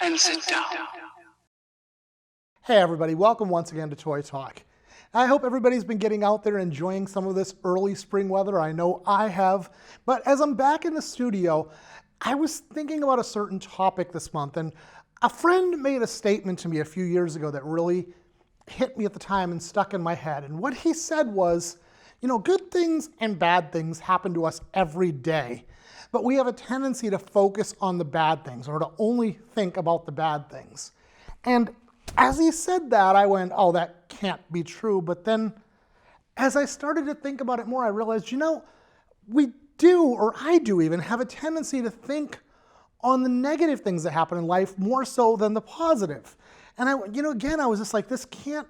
and sit down. Hey everybody, welcome once again to Toy Talk. I hope everybody's been getting out there enjoying some of this early spring weather. I know I have, but as I'm back in the studio, I was thinking about a certain topic this month, and a friend made a statement to me a few years ago that really hit me at the time and stuck in my head. And what he said was, you know, good things and bad things happen to us every day, but we have a tendency to focus on the bad things or to only think about the bad things. And as he said that, I went, oh, that can't be true. But then as I started to think about it more, I realized, you know, we do, or I do even, have a tendency to think on the negative things that happen in life more so than the positive. And I was just like, this can't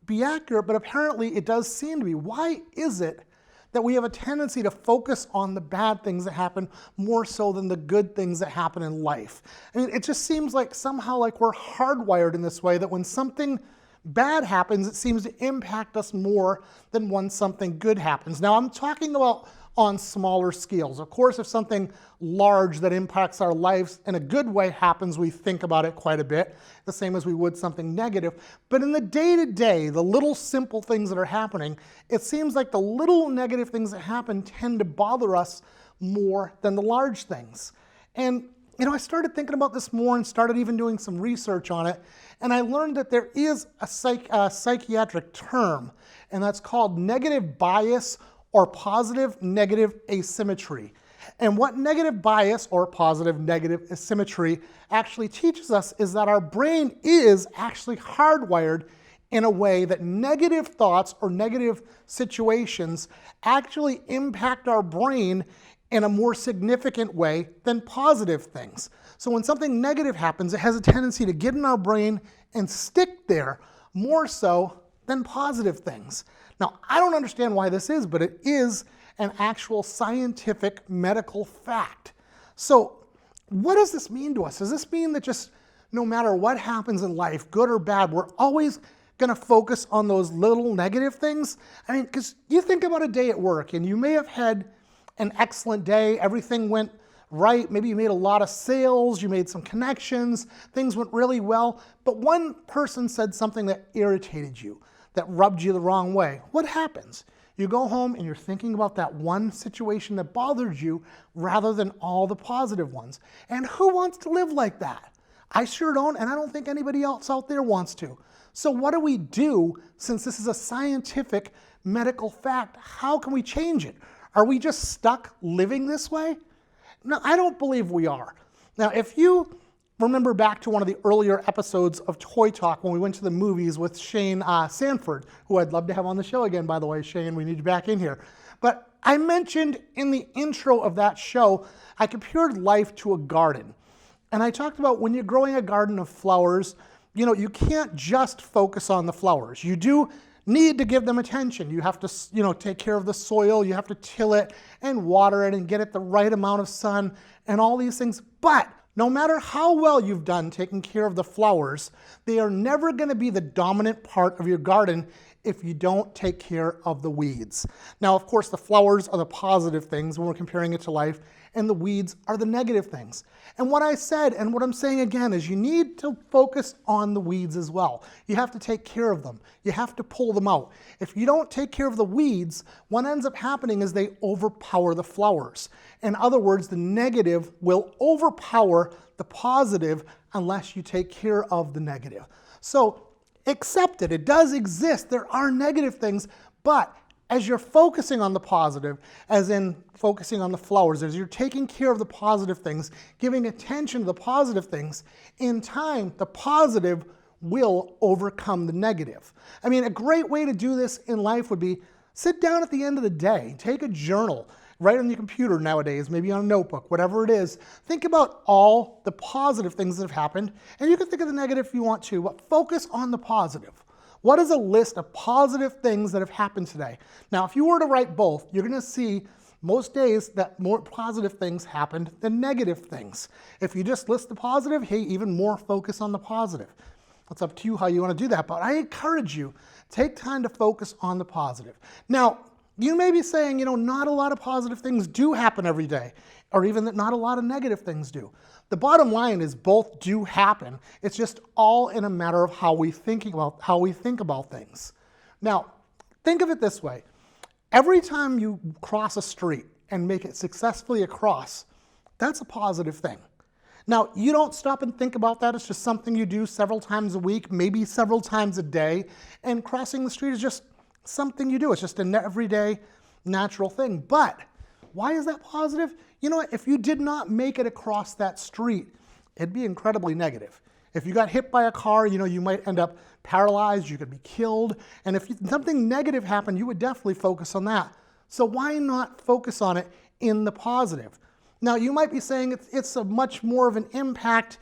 be accurate, but apparently it does seem to be. Why is it that we have a tendency to focus on the bad things that happen more so than the good things that happen in life? I mean, it just seems like somehow like we're hardwired in this way, that when something bad happens, it seems to impact us more than when something good happens. Now, I'm talking about on smaller scales. Of course, if something large that impacts our lives in a good way happens, we think about it quite a bit, the same as we would something negative. But in the day-to-day, the little simple things that are happening, it seems like the little negative things that happen tend to bother us more than the large things. And you know, I started thinking about this more and started even doing some research on it, and I learned that there is a psychiatric term, and that's called negative bias or positive-negative asymmetry. And what negative bias or positive-negative asymmetry actually teaches us is that our brain is actually hardwired in a way that negative thoughts or negative situations actually impact our brain in a more significant way than positive things. So when something negative happens, it has a tendency to get in our brain and stick there more so than positive things. Now, I don't understand why this is, but it is an actual scientific medical fact. So what does this mean to us? Does this mean that just no matter what happens in life, good or bad, we're always going to focus on those little negative things? I mean, because you think about a day at work, and you may have had an excellent day, everything went right, maybe you made a lot of sales, you made some connections, things went really well, but one person said something that irritated you, that rubbed you the wrong way. What happens? You go home and you're thinking about that one situation that bothered you rather than all the positive ones. And who wants to live like that? I sure don't, and I don't think anybody else out there wants to. So what do we do, since this is a scientific medical fact? How can we change it? Are we just stuck living this way? No, I don't believe we are. Now, if you remember back to one of the earlier episodes of Toy Talk when we went to the movies with Shane Sanford, who I'd love to have on the show again, by the way, Shane, we need you back in here. But I mentioned in the intro of that show, I compared life to a garden. And I talked about when you're growing a garden of flowers, you know, you can't just focus on the flowers. You do need to give them attention. You have to, you know, take care of the soil, you have to till it and water it and get it the right amount of sun and all these things. But no matter how well you've done taking care of the flowers, they are never going to be the dominant part of your garden if you don't take care of the weeds. Now, of course, the flowers are the positive things when we're comparing it to life, and the weeds are the negative things. And what I said, and what I'm saying again, is you need to focus on the weeds as well. You have to take care of them. You have to pull them out. If you don't take care of the weeds, what ends up happening is they overpower the flowers. In other words, the negative will overpower the positive unless you take care of the negative. So accept it. It does exist. There are negative things, but as you're focusing on the positive, as in focusing on the flowers, as you're taking care of the positive things, giving attention to the positive things, in time, the positive will overcome the negative. I mean, a great way to do this in life would be sit down at the end of the day, take a journal, write on your computer nowadays, maybe on a notebook, whatever it is. Think about all the positive things that have happened, and you can think of the negative if you want to, but focus on the positive. What is a list of positive things that have happened today? Now, if you were to write both, you're going to see most days that more positive things happened than negative things. If you just list the positive, hey, even more focus on the positive. It's up to you how you want to do that, but I encourage you, take time to focus on the positive. Now, You may be saying, not a lot of positive things do happen every day, or even that not a lot of negative things do. The bottom line is both do happen. It's just all in a matter of how we think about things. Now, think of it this way. Every time you cross a street and make it successfully across, that's a positive thing. Now, you don't stop and think about that. It's just something you do several times a week, maybe several times a day, and crossing the street is just something you do. It's just an everyday, natural thing. But why is that positive? You know what? If you did not make it across that street, it'd be incredibly negative. If you got hit by a car, you might end up paralyzed, you could be killed. And if something negative happened, you would definitely focus on that. So why not focus on it in the positive? Now, you might be saying it's a much more of an impact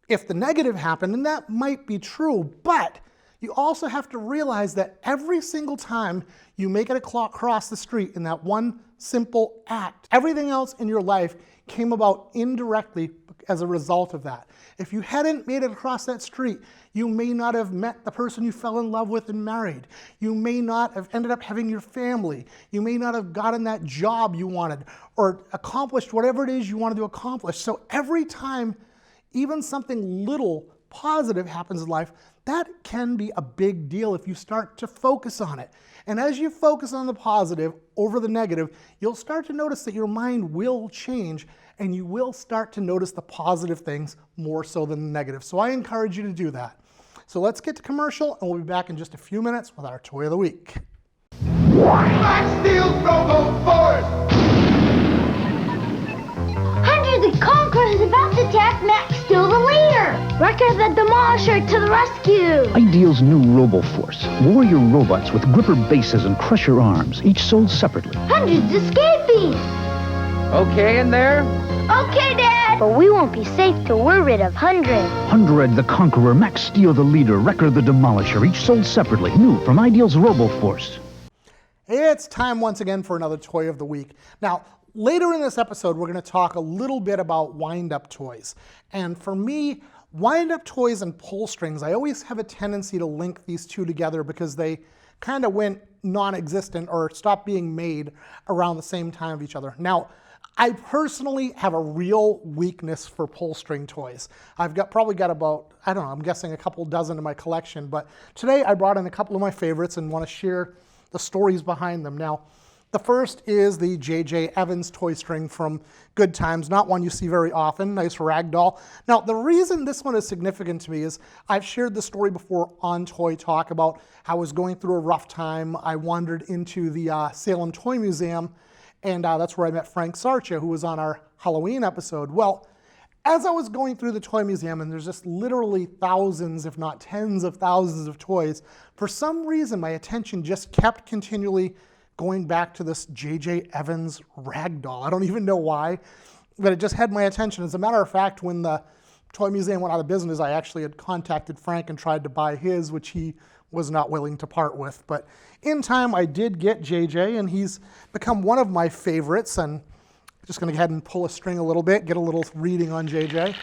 if the negative happened, and that might be true, but you also have to realize that every single time you make it across the street in that one simple act, everything else in your life came about indirectly as a result of that. If you hadn't made it across that street, you may not have met the person you fell in love with and married. You may not have ended up having your family. You may not have gotten that job you wanted or accomplished whatever it is you wanted to accomplish. So every time even something little positive happens in life, that can be a big deal if you start to focus on it. And as you focus on the positive over the negative, you'll start to notice that your mind will change and you will start to notice the positive things more so than the negative. So I encourage you to do that. So let's get to commercial and we'll be back in just a few minutes with our Toy of the Week. Max Steel's Robo Force! Hunter the Conqueror is about to attack Max Steel the Leader! Wrecker the Demolisher to the rescue! Ideal's new Robo Force. Warrior robots with gripper bases and crusher arms, each sold separately. Hundred's escaping! Okay in there? Okay, Dad! But we won't be safe till we're rid of Hundred. Hundred the Conqueror, Max Steel the Leader, Wrecker the Demolisher, each sold separately. New from Ideal's Robo Force. It's time once again for another Toy of the Week. Now, later in this episode, we're going to talk a little bit about wind-up toys. And for me, wind-up toys and pull strings, I always have a tendency to link these two together because they kind of went non-existent or stopped being made around the same time of each other. Now, I personally have a real weakness for pull string toys. I've probably got about, I'm guessing a couple dozen in my collection, but today I brought in a couple of my favorites and want to share the stories behind them. Now, the first is the J.J. Evans toy string from Good Times, not one you see very often, nice rag doll. Now, the reason this one is significant to me is I've shared the story before on Toy Talk about how I was going through a rough time. I wandered into the Salem Toy Museum, and that's where I met Frank Sarcha, who was on our Halloween episode. Well, as I was going through the toy museum, and there's just literally thousands, if not tens of thousands of toys, for some reason my attention just kept continually going back to this J.J. Evans rag doll. I don't even know why, but it just had my attention. As a matter of fact, when the toy museum went out of business, I actually had contacted Frank and tried to buy his, which he was not willing to part with. But in time, I did get JJ, and he's become one of my favorites. And I'm just going to go ahead and pull a string a little bit, get a little reading on JJ.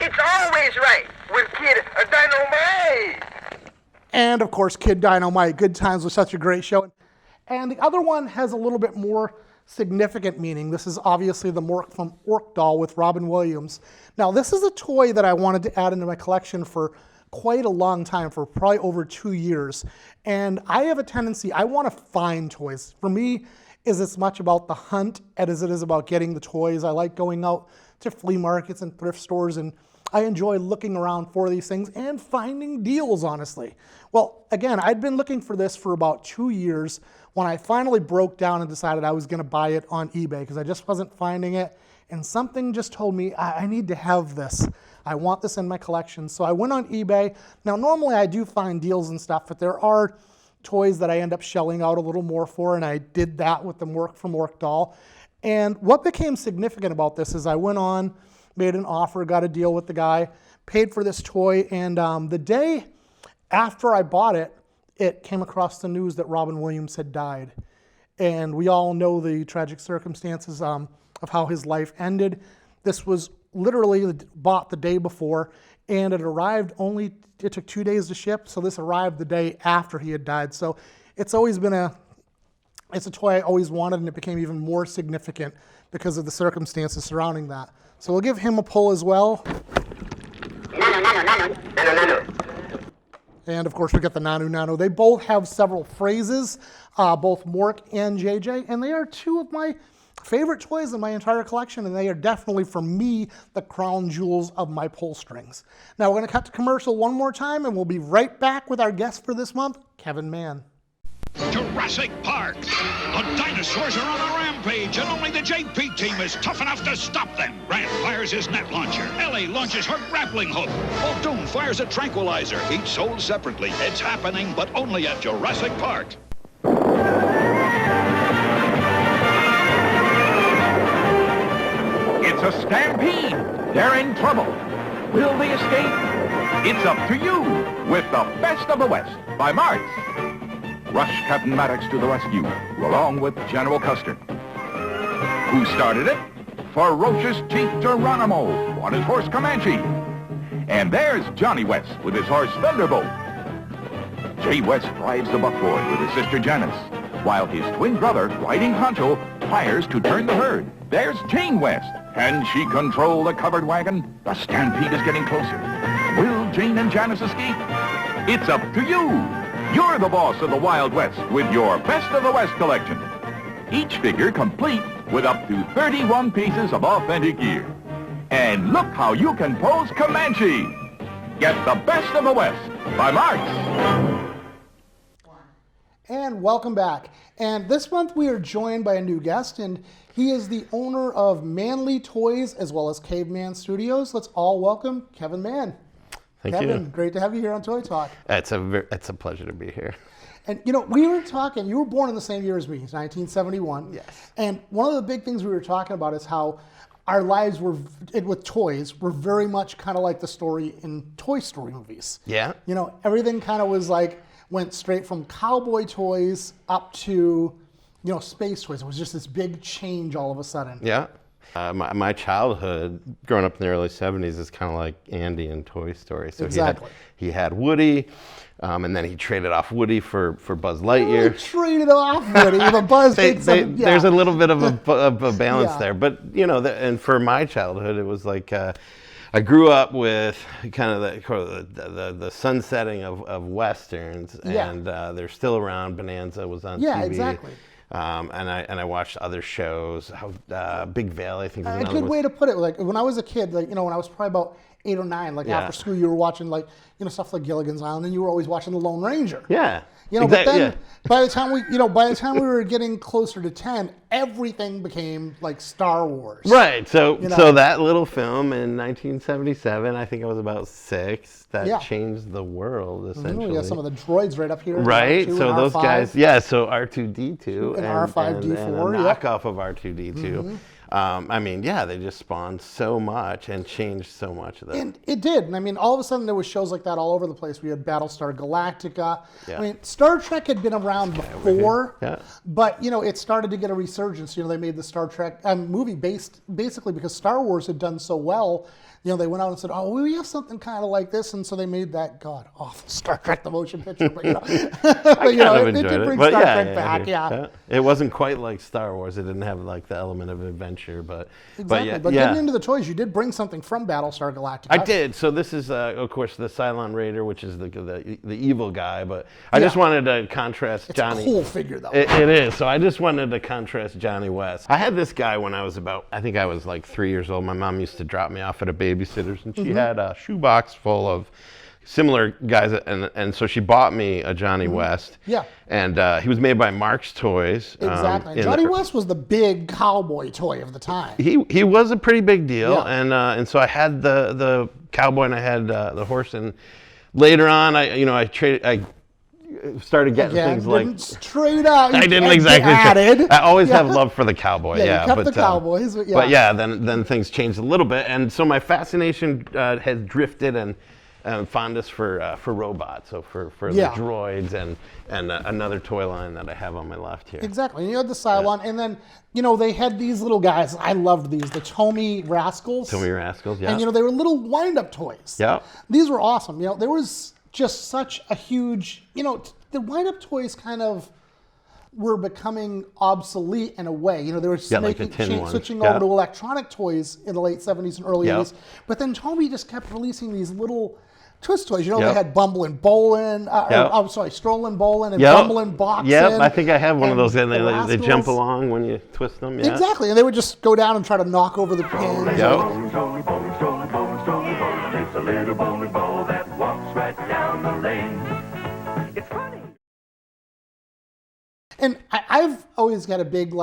It's always right with Kid Dynamite! And of course, Kid Dynamite. Good Times was such a great show. And the other one has a little bit more significant meaning. This is obviously the Mork from Ork doll with Robin Williams. Now, this is a toy that I wanted to add into my collection for quite a long time, for probably over 2 years. And I have a tendency, I want to find toys. For me, is as much about the hunt as it is about getting the toys. I like going out to flea markets and thrift stores, and I enjoy looking around for these things and finding deals, honestly. Well, again, I'd been looking for this for about 2 years when I finally broke down and decided I was going to buy it on eBay because I just wasn't finding it. And something just told me, I need to have this. I want this in my collection. So I went on eBay. Now, normally I do find deals and stuff, but there are toys that I end up shelling out a little more for, and I did that with the Mork from Ork doll. And what became significant about this is I went on, made an offer, got a deal with the guy, paid for this toy, and the day after I bought it, it came across the news that Robin Williams had died. And we all know the tragic circumstances of how his life ended. This was literally bought the day before, and it arrived it took 2 days to ship, so this arrived the day after he had died. So it's always been a It's a toy I always wanted, and it became even more significant because of the circumstances surrounding that. So we'll give him a pull as well. Nano. And of course we got the Nanu. They both have several phrases, both Mork and JJ, and they are two of my favorite toys in my entire collection, and they are definitely, for me, the crown jewels of my pull strings. Now we're going to cut to commercial one more time, and we'll be right back with our guest for this month, Kevin Mann. Jurassic Park. The dinosaurs are on a rampage, and only the JP team is tough enough to stop them. Grant fires his net launcher. Ellie launches her grappling hook. Muldoon fires a tranquilizer, each sold separately. It's happening, but only at Jurassic Park. It's a stampede. They're in trouble. Will they escape? It's up to you with The Best of the West by Martz. Rush Captain Maddox to the rescue, along with General Custer. Who started it? Ferocious Chief Geronimo on his horse Comanche. And there's Johnny West with his horse Thunderbolt. Jay West drives the buckboard with his sister Janice, while his twin brother, riding Honcho, fires to turn the herd. There's Jane West. Can she control the covered wagon? The stampede is getting closer. Will Jane and Janice escape? It's up to you. You're the boss of the Wild West with your Best of the West collection. Each figure complete with up to 31 pieces of authentic gear. And look how you can pose Comanche. Get the Best of the West by Martz. And welcome back. And this month we are joined by a new guest, and he is the owner of Manly Toys as well as Caveman Studios. Let's all welcome Kevin Mann. Thank Kevin, you. great to have you here on Toy Talk. It's a pleasure to be here. And you know, we were talking, you were born in the same year as me, 1971. Yes. And one of the big things we were talking about is how our lives were, with toys, were very much kind of like the story in Toy Story movies. Yeah. You know, everything kind of was like, went straight from cowboy toys up to, you know, space toys. It was just this big change all of a sudden. Yeah. My childhood, growing up in the early 70s, is kind of like Andy in Toy Story. So Exactly. he had Woody, and then he traded off Woody for Buzz Lightyear. Really traded off Woody, but Buzz takes some, yeah. There's a little bit of a balance Yeah. there. But, you know, and for my childhood, it was like I grew up with kind of the sunsetting of Westerns, Yeah. and they're still around. Bonanza was on Yeah, TV. exactly. And I watched other shows. Big Valley, I think, was A another good one. way to put it. Like when I was a kid, like, you know, when I was probably about 8 or 9, like Yeah. after school, you were watching, like, you know, stuff like Gilligan's Island, and you were always watching The Lone Ranger. Yeah. You know, but then yeah. by the time we were getting closer to 10, everything became like Star Wars. Right. So You know. so that little film in 1977, I think I was about 6, that Yeah. changed the world essentially. Oh, we got some of the droids right up here. Right, R2 so and those R5. guys, yeah, so R2D2 And R5D4, and a yeah. knockoff of R2D2. I mean, yeah, they just spawned so much and changed so much of that. And it did. And I mean, all of a sudden there was shows like that all over the place. We had Battlestar Galactica. Yeah. I mean, Star Trek had been around before, Yeah. but, you know, it started to get a resurgence. You know, they made the Star Trek movie basically because Star Wars had done so well. You know, they went out and said, oh, we have something kind of like this. And so they made that god-awful Star Trek, the motion picture. But, you know, but, you know, it did bring But Star yeah, Trek yeah, back, yeah. yeah. It wasn't quite like Star Wars. It didn't have like the element of adventure, but Exactly. yeah, But yeah. getting into the toys, you did bring something from Battlestar Galactica. I did. So this is, of course, the Cylon Raider, which is the evil guy. But I Yeah. just wanted to contrast It's Johnny. a cool figure, though. It is. So I just wanted to contrast Johnny West. I had this guy when I was I think I was like 3 years old. My mom used to drop me off at a babysitter's, and she had a shoebox full of similar guys, and so she bought me a Johnny West. Yeah. And he was made by Mark's Toys. Exactly. Johnny West was the big cowboy toy of the time. He was a pretty big deal, Yeah. and so I had the cowboy and I had the horse, and later on I started getting Again, things like didn't straight out. I didn't you exactly. added. I always Yeah. have love for the cowboy. Yeah, you Yeah, kept but the cowboys, but yeah. But yeah, then things changed a little bit, and so my fascination has drifted and fondness for robots, so for Yeah. the droids and another toy line that I have on my left here. Exactly. And you had the Cylon, and then, you know, they had these little guys. I loved these, the Tommy Rascals. Tommy Rascals, yeah. And, you know, they were little wind-up toys. Yeah. These were awesome. You know, there was just such a huge, you know, the wind-up toys kind of, were becoming obsolete in a way. You know, they were like the tin ones. switching over to electronic toys in the late 70s and early 80s. But then Toby just kept releasing these little twist toys. You know, they had Bumble and Bolin, I'm sorry, Strollin' Bolin and Bumble and Boxin'. Yep, I think I have one of those. And they jump along when you twist them. Yeah. Exactly, and they would just go down and try to knock over the pins. It's a little bony ball that walks right down the lane. It's funny. And I've always got a big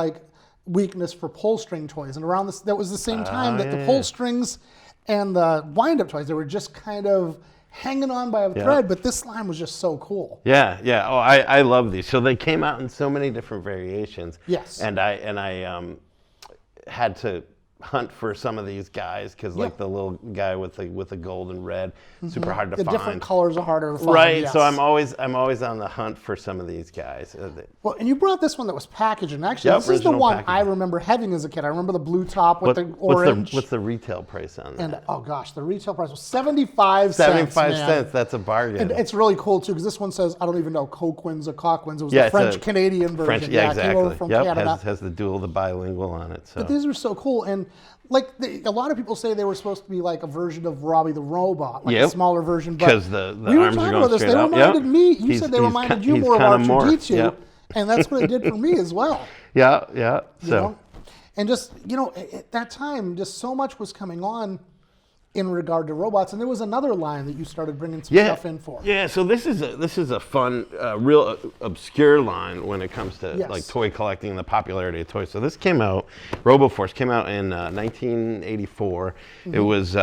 weakness for pull string toys, and around this, that was the same time that the pull strings and the wind-up toys, they were just kind of hanging on by a thread, but this line was just so cool. Yeah. Oh, I love these. So they came out in so many different variations. Yes. And I had to hunt for some of these guys because the little guy with the gold and red, super hard to find. The different colors are harder to find. Right. Yes. So I'm always on the hunt for some of these guys. Well, and you brought this one that was packaged, and actually this is the one I remember having as a kid. I remember the blue top with the orange. What's the retail price on that? And oh gosh, the retail price was 75 cents. 75 cents. That's a bargain. And it's really cool too because this one says, I don't even know, Coquins or Coquins. It was the French-Canadian version. French, yeah, exactly. It came over from Canada. Has the bilingual on it. So. But these are so cool. And a lot of people say they were supposed to be like a version of Robbie the Robot, a smaller version. Because the we were arms talking are going about this. They reminded me. You said they reminded you more of R2-D2, and that's what it did for me as well. Yeah. You know? And just at that time, just so much was coming on in regard to robots, and there was another line that you started bringing some stuff in for. Yeah, so this is a fun, real obscure line when it comes to toy collecting and the popularity of toys. So this came out, Robo Force came out in 1984. It was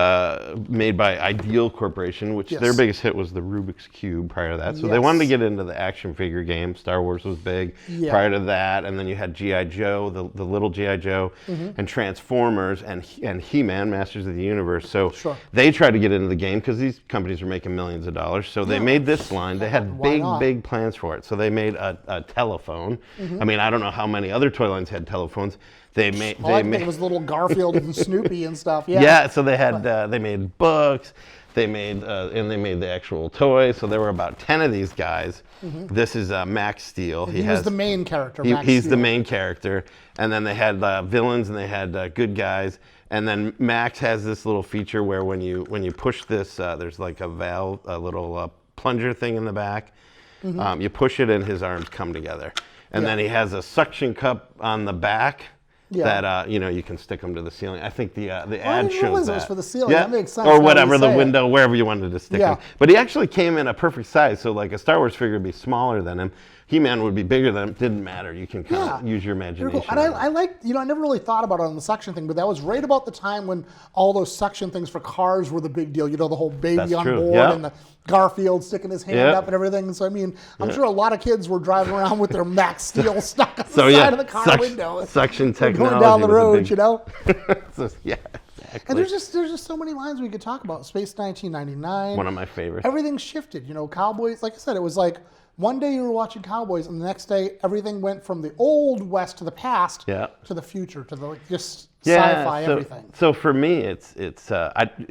made by Ideal Corporation, which their biggest hit was the Rubik's Cube prior to that. So they wanted to get into the action figure game. Star Wars was big prior to that, and then you had G.I. Joe, the little G.I. Joe, and Transformers, and He-Man, Masters of the Universe. So they tried to get into the game because these companies were making millions of dollars. So they made this line. They had big plans for it. So they made a telephone. I mean, I don't know how many other toy lines had telephones. They made. It was little Garfield and Snoopy and stuff. Yeah. So they had. They made books. They made and they made the actual toys. So there were about 10 of these guys. This is Max Steel. He was the main character. He's the main character. And then they had villains and they had good guys. And then Max has this little feature where when you push this, there's like a valve, a little plunger thing in the back. You push it and his arms come together. And then he has a suction cup on the back that you can stick them to the ceiling. I think the ad shows that. Those for the ceiling. That makes sense. Or whatever, the window, wherever you wanted to stick them. But he actually came in a perfect size. So like a Star Wars figure would be smaller than him. He-Man would be bigger than him. Didn't matter. You can kind of use your imagination. Cool. And I like, I never really thought about it on the suction thing, but that was right about the time when all those suction things for cars were the big deal. The whole baby on board and the Garfield sticking his hand up and everything. So, I mean, I'm sure a lot of kids were driving around with their Max Steel stuck on the side of the car window. Suction technology. Going down the road, So, exactly. And there's just so many lines we could talk about. Space 1999. One of my favorites. Everything shifted. Cowboys, like I said, it was like, one day you were watching Cowboys, and the next day everything went from the old west to the past to the future, to the just sci-fi everything. So for me, it's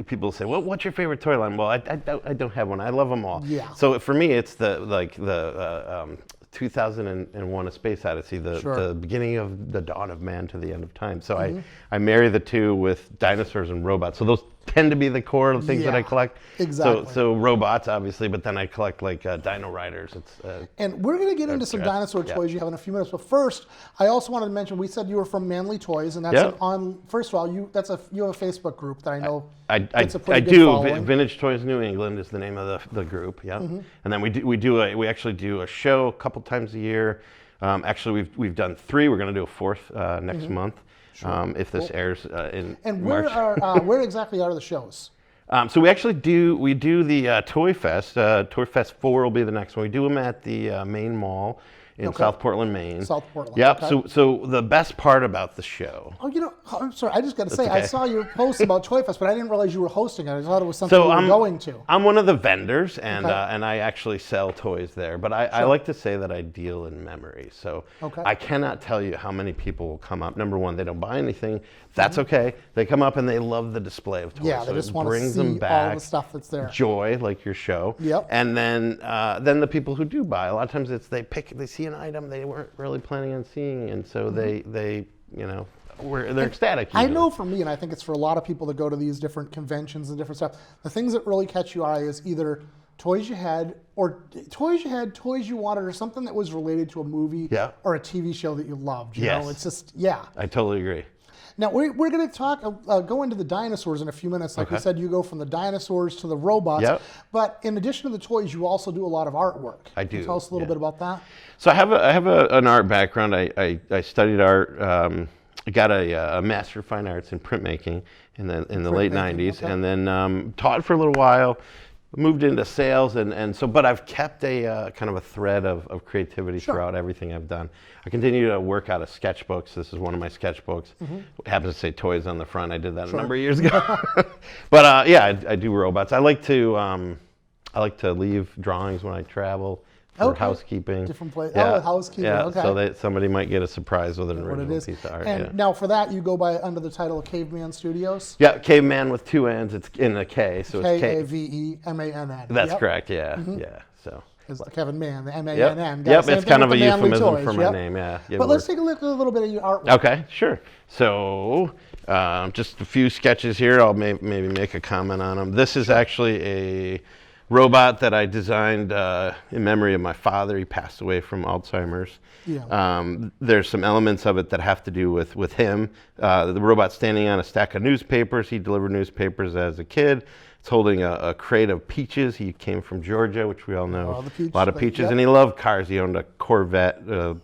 people say, well, what's your favorite toy line? Well, I don't have one. I love them all. Yeah. So for me, it's the 2001: A Space Odyssey, the beginning of the dawn of man to the end of time. So I marry the two with dinosaurs and robots. So those tend to be the core of the things that I collect. Exactly. So robots, obviously, but then I collect like Dino Riders. And we're going to get into some dinosaur toys you have in a few minutes. But first, I also wanted to mention, we said you were from Manly Toys, and that's first of all, you have a Facebook group that I know. I do. Following. Vintage Toys New England is the name of the group. Yeah. And then we actually do a show a couple times a year. Actually, we've done 3. We're going to do a 4th next month. If this airs in March. Where exactly are the shows? So we actually do the Toy Fest. Toy Fest 4 will be the next one. We do them at the main mall in South Portland, Maine. South Portland. Yep. Okay. So the best part about the show. Oh, I'm sorry. I just got to say, I saw your post about Toy Fest, but I didn't realize you were hosting it. I thought it was something you were going to. I'm one of the vendors, and I actually sell toys there. But I like to say that I deal in memories. So I cannot tell you how many people will come up. Number one, they don't buy anything. That's okay. They come up and they love the display of toys. Yeah, they just want to see all the stuff that's there. Joy, like your show. Yep. And then the people who do buy, a lot of times they see an item they weren't really planning on seeing, and so they they're ecstatic. I know for me, and I think it's for a lot of people that go to these different conventions and different stuff, the things that really catch your eye is either toys you had, toys you wanted, or something that was related to a movie or a TV show that you loved. You know, it's just, I totally agree. Now, we're going to go into the dinosaurs in a few minutes. Like we said, you go from the dinosaurs to the robots. Yep. But in addition to the toys, you also do a lot of artwork. I do. Can you tell us a little bit about that? So I have an art background. I studied art. I got a Master of Fine Arts in printmaking in the late 90s, and then taught for a little while. Moved into sales, but I've kept a kind of a thread of creativity throughout everything I've done. I continue to work out of sketchbooks. This is one of my sketchbooks. It happens to say toys on the front. I did that a number of years ago. But I do robots. I like to leave drawings when I travel for housekeeping. Different place. Oh, housekeeping. Yeah, so that somebody might get a surprise with an original piece of art. And now for that, you go by under the title of Caveman Studios? Yeah, Caveman with two N's. It's in a K, so it's K-A-V-E-M-A-N-N. That's correct, yeah. Yeah, so. It's the Kevin Mann, the M-A-N-N. Yep, it's kind of a euphemism for my name, yeah. But let's take a look at a little bit of your artwork. Okay, sure. So, just a few sketches here. I'll maybe make a comment on them. This is actually a robot that I designed in memory of my father. He passed away from Alzheimer's. Yeah. There's some elements of it that have to do with him. The robot standing on a stack of newspapers. He delivered newspapers as a kid. It's holding a crate of peaches. He came from Georgia, which we all know. A lot of peaches, and he loved cars. He owned a Corvette,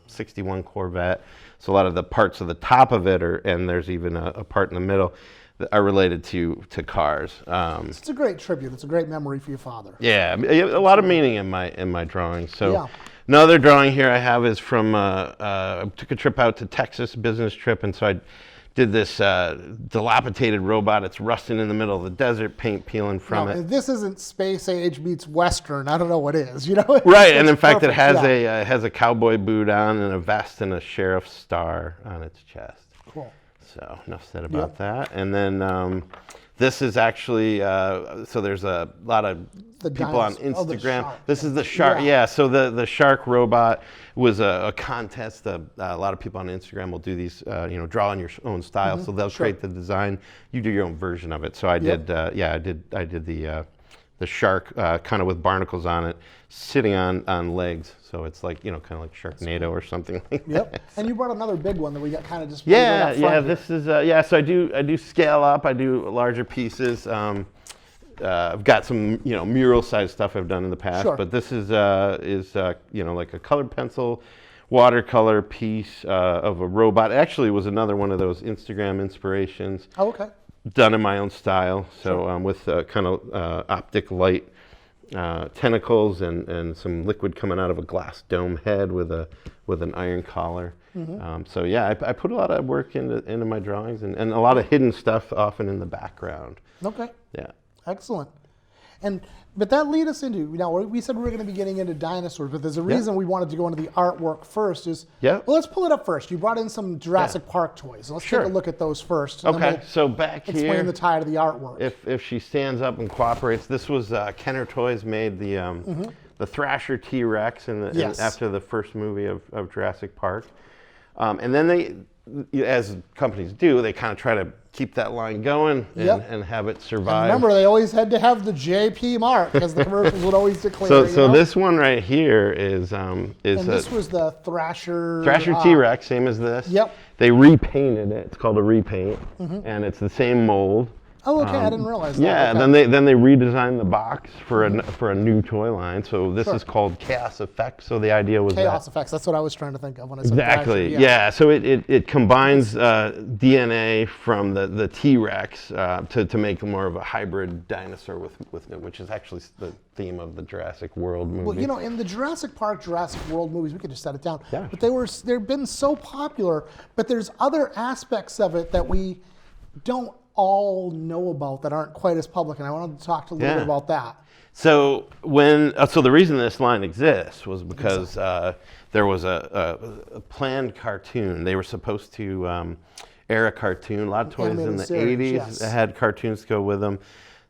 61 Corvette. So a lot of the parts of the top of it and there's even a part in the middle, are related to cars. It's a great tribute. It's a great memory for your father. Yeah, a lot of meaning in my drawings. So another drawing here I have is from I took a trip out to Texas, business trip, and so I did this dilapidated robot. It's rusting in the middle of the desert, paint peeling from it. This isn't space age meets Western. I don't know what is. You know. Right, and in fact, it has a cowboy boot on and a vest and a sheriff's star on its chest. Cool. So enough said about that. And then this is actually, so there's a lot of people on Instagram. This is the shark. Yeah, so the shark robot was a contest. A lot of people on Instagram will do these, draw in your own style. So they'll create the design. You do your own version of it. So I did, I did the shark kind of with barnacles on it, sitting on legs. So it's like, kind of like Sharknado or something like that. And you brought another big one that we got kind of just this is so I do scale up. I do larger pieces. I've got some mural size stuff I've done in the past, but this is like a colored pencil watercolor piece of a robot. Actually, it was another one of those Instagram inspirations. Oh, okay. Done in my own style, so with kind of optic light tentacles and some liquid coming out of a glass dome head with an iron collar. So yeah, I put a lot of work into my drawings and a lot of hidden stuff often in the background. Okay. Yeah. Excellent. But that lead us into, we said we were going to be getting into dinosaurs, but there's a reason we wanted to go into the artwork first well, let's pull it up first. You brought in some Jurassic Park toys. Let's take a look at those first. Okay, so back here. Explain the tie to the artwork. If she stands up and cooperates, this was Kenner Toys made the Thrasher T-Rex after the first movie of Jurassic Park. And then they, as companies do, they kind of try to keep that line going and have it survive. And remember, they always had to have the JP mark because the commercials would always declare. So this one right here is and this was the Thrasher. Thrasher T-Rex, same as this. Yep. They repainted it. It's called a repaint, and it's the same mold. Oh, okay. I didn't realize that. Yeah, okay. then they redesigned the box for a new toy line. So this is called Chaos Effects. So the idea was Chaos Effects. That's what I was trying to think of when I said exactly. Yeah. So it combines DNA from the T-Rex to make more of a hybrid dinosaur with which is actually the theme of the Jurassic World movie. Well, in the Jurassic Park, Jurassic World movies, we could just set it down. Yeah. But they've been so popular. But there's other aspects of it that we don't all know about that aren't quite as public, and I wanted to talk a little bit about that. So the reason this line exists was because there was a planned cartoon. They were supposed to air a cartoon. A lot of toys in the 80s that had cartoons to go with them.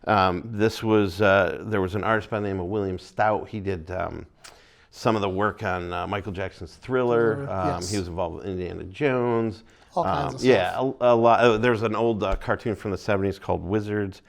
There was an artist by the name of William Stout. He did some of the work on Michael Jackson's Thriller. Yes. He was involved with Indiana Jones. All kinds of Yeah, stuff. a lot. There's an old cartoon from the 70s called Wizards.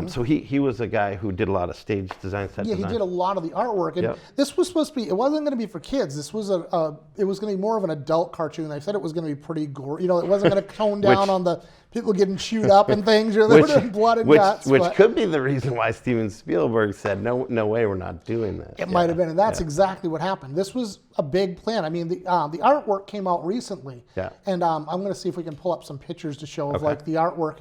So he was a guy who did a lot of stage design, set Yeah, design. he did a lot of the artwork, and Yep. this was supposed to be. It wasn't going to be for kids. This was it was going to be more of an adult cartoon. They said it was going to be pretty gory. You know, it wasn't going to tone down on the people getting chewed up and things. There would have been blood and guts. Which but could be the reason why Steven Spielberg said, no way, we're not doing this. it might have been, and that's exactly what happened. This was a big plan. I mean, the artwork came out recently, Yeah. and I'm going to see if we can pull up some pictures to show of like the artwork.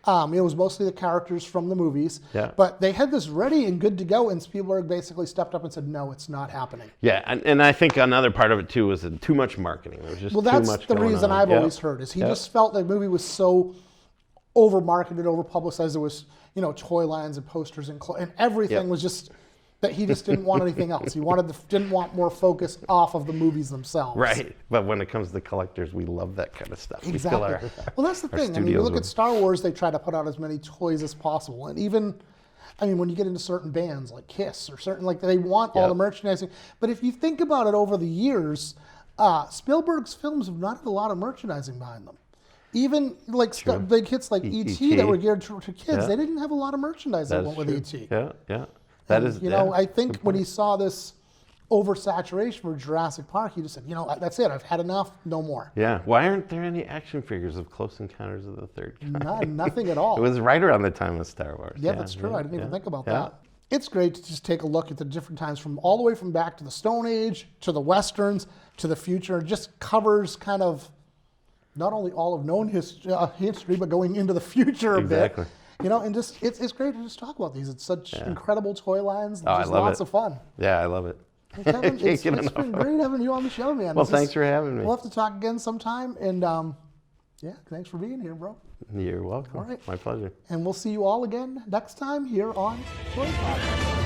It was mostly the characters from the movies, Yeah. but they had this ready and good to go, and Spielberg basically stepped up and said, no, it's not happening. Yeah, and I think another part of it too was too much marketing. There was just Well, too that's much the going reason on. I've Yep. always heard is he Yep. just felt the movie was so over-marketed, over-publicized. There was, toy lines and posters and everything Yep. was just that he just didn't want anything else. He didn't want more focus off of the movies themselves. Right, but when it comes to collectors, we love that kind of stuff. We fill Exactly. our- Well, that's the our thing. I mean, you studios look at with- Star Wars, they try to put out as many toys as possible. And even, when you get into certain bands like Kiss or certain, they want all Yep. the merchandising. But if you think about it over the years, Spielberg's films have not had a lot of merchandising behind them. Even big hits like E.T. that were geared to kids, Yeah. they didn't have a lot of merchandise that That went is with true. E.T. Yeah. That is, I think when he saw this oversaturation for Jurassic Park, he just said, that's it. I've had enough. No more. Yeah. Why aren't there any action figures of Close Encounters of the Third Kind? Nothing at all. It was right around the time of Star Wars. Yeah, that's true. I didn't even think about Yeah. that. It's great to just take a look at the different times from all the way from back to the Stone Age, to the Westerns, to the future. It just covers kind of not only all of known history, but going into the future a Exactly. bit. And just it's great to just talk about these. It's such incredible toy lines. Oh, I Just love lots it. of fun. Yeah, I love it. Well, Kevin, Can't it's get enough been of it. great having you on the show, man. Well, thanks for having me. We'll have to talk again sometime. And thanks for being here, bro. You're welcome. All right. My pleasure. And we'll see you all again next time here on Toy Talk.